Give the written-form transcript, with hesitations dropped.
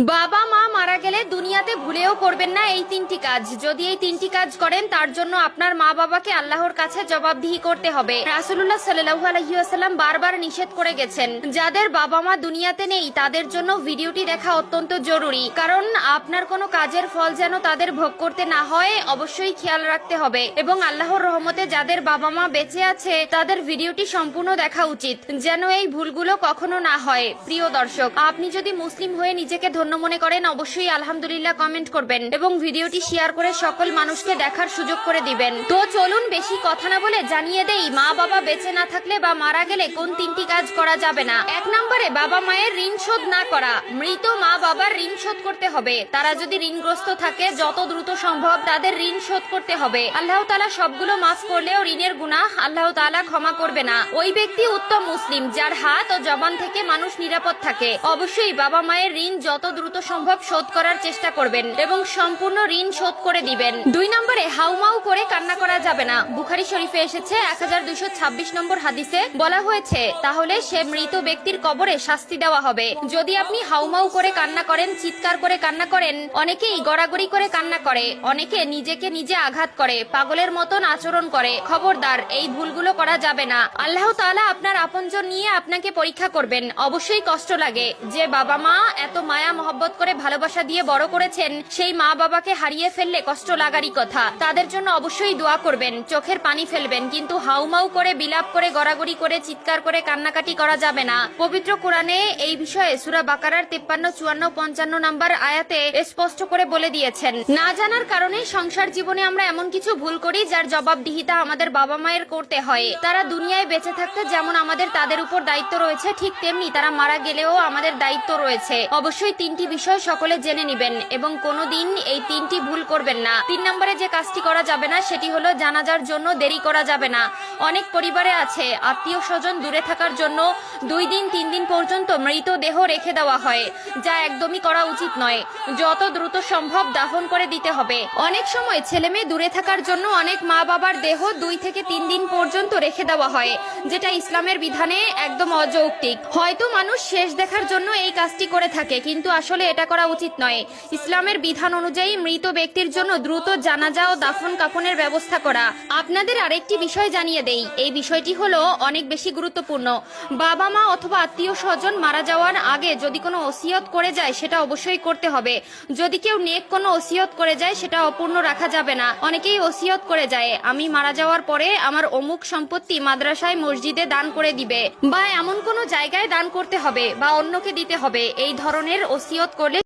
বাবা মা মারা গেলে দুনিয়াতে ভুলেও করবেন না এই তিনটি কাজ। যদি এই তিনটি কাজ করেন তার জন্য আপনার মা বাবাকে আল্লাহর কাছে জবাবদিহি করতে হবে। রাসূলুল্লাহ সাল্লাল্লাহু আলাইহি ওয়াসাল্লাম বারবার নিষেধ করে গেছেন, যাদের বাবা মা দুনিয়াতে নেই তাদের জন্য ভিডিওটি দেখা অত্যন্ত জরুরি, কারণ আপনার কোনো কাজের ফল যেন তাদের ভোগ করতে না হয় অবশ্যই খেয়াল রাখতে হবে। এবং আল্লাহর রহমতে যাদের বাবা মা বেঁচে আছে তাদের ভিডিওটি সম্পূর্ণ দেখা উচিত, যেন এই ভুলগুলো কখনো না হয়। প্রিয় দর্শক, আপনি যদি মুসলিম হয়ে নিজেকে ধন্য মনে করেন অবশ্যই আলহামদুলিল্লাহ কমেন্ট করবেন এবং ভিডিওটি শেয়ার করে সকল মানুষকে দেখার সুযোগ করে দিবেন। তো চলুন বেশি কথা না বলে জানিয়ে দেই মা বাবা বেঁচে না থাকলে বা মারা গেলে কোন তিনটি কাজ করা যাবে না। 1 নম্বরে বাবা মায়ের ঋণ শোধ না করা। মৃত মা বাবার ঋণ শোধ করতে হবে। তারা যদি ঋণগ্রস্ত থাকে যত দ্রুত সম্ভব তাদের ঋণ শোধ করতে হবে। আল্লাহ তাআলা সবগুলো মাফ করলেও ঋণের গুনাহ আল্লাহ তাআলা ক্ষমা করবে না। ওই ব্যক্তি উত্তম মুসলিম যার হাত ও জবান থেকে মানুষ নিরাপদ থাকে। অবশ্যই বাবা মায়ের ঋণ যত দ্রুত সম্ভব শোধ করার চেষ্টা করবেন এবং সম্পূর্ণ ঋণ শোধ করে দিবেন। 2 নম্বরে হাউমাউ করে কান্না করা যাবে না। বুখারী শরীফে এসেছে 1226 নম্বর হাদিসে বলা হয়েছে, তাহলে সে মৃত ব্যক্তির কবরে শাস্তি দেওয়া হবে। যদি আপনি হাউমাউ করে কান্না করেন, চিৎকার করে কান্না করেন, অনেকেই গড়াগড়ি করে কান্না করে, অনেকে নিজেকে নিজে আঘাত করে, পাগলের মতন আচরণ করে। খবরদার, এই ভুলগুলো করা যাবে না। আল্লাহ তাআলা আপনার আপনজন নিয়ে আপনাকে পরীক্ষা করবেন। অবশ্যই কষ্ট লাগে যে বাবা মা এত মায়া মহব্বত করে ভালোবাসা দিয়ে বড় করেছেন, সেই মা বাবাকে হারিয়ে ফেললে কষ্ট লাগারই কথা। তাদের জন্য অবশ্যই দোয়া করবেন, চোখের পানি ফেলবেন, কিন্তু হাউমাউ করে বিলাপ করে গড়াগড়ি করে চিৎকার করে কান্নাকাটি করা যাবে না। পবিত্র কোরআনে এই বিষয়ে সূরা বাকারার 53, 54, 55 নম্বর আয়াতে স্পষ্ট করে বলে দিয়েছেন। না জানার কারণে সংসার জীবনে আমরা এমন কিছু ভুল করি যার জবাবদিহিতা আমাদের বাবা মায়ের করতে হয়। তারা দুনিয়ায় বেঁচে থাকতে যেমন আমাদের তাদের উপর দায়িত্ব রয়েছে, ঠিক তেমনি তারা মারা গেলেও আমাদের দায়িত্ব রয়েছে। অবশ্যই তিনটি বিষয় সকলে জেনে নিবেন এবং কোনোদিন এই তিনটি ভুল করবেন না। 3 নম্বরে যে কাজটি করা যাবে না সেটি হলো জানাজার জন্য দেরি করা যাবে না। অনেক পরিবারে আছে আত্মীয় স্বজন দূরে থাকার জন্য 2 দিন 3 দিন পর্যন্ত মৃতদেহ রেখে দেওয়া হয়, যা একদমই করা উচিত নয়। যত দ্রুত সম্ভব দাফন করে দিতে হবে। অনেক সময় ছেলে মেয়ে দূরে থাকার জন্য অনেক মা বাবার দেহ 2 থেকে 3 দিন পর্যন্ত রেখে দেওয়া হয়, যেটা ইসলামের বিধানে একদম অযৌক্তিক। হয়তো মানুষ শেষ দেখার জন্য এই কাজটি করে থাকে, কিন্তু আসলে এটা করা উচিত নয়। ইসলামের বিধান অনুযায়ী মৃত ব্যক্তির জন্য দ্রুত জানাজা ও দাফন কাফনের ব্যবস্থা করা। আপনাদের আরেকটি বিষয় জানিয়ে দেই, এই বিষয়টি হলো অনেক বেশি গুরুত্বপূর্ণ। বাবা মা অথবা আত্মীয় স্বজন মারা যাওয়ার আগে যদি কোনো ওসিয়ত করে যায় সেটা অবশ্যই করতে হবে। যদি কেউ নেক কোনো ওসিয়ত করে যায় সেটা অপূর্ণ রাখা যাবে না। অনেকেই ওসিয়ত করে যায়, আমি মারা যাওয়ার পরে আমার অমুক সম্পত্তি মাদ্রাসায় মসজিদে দান করে দিবে, বা এমন কোনো জায়গায় দান করতে হবে বা অন্যকে দিতে হবে। এই ধরনের ওসিয়ত করলে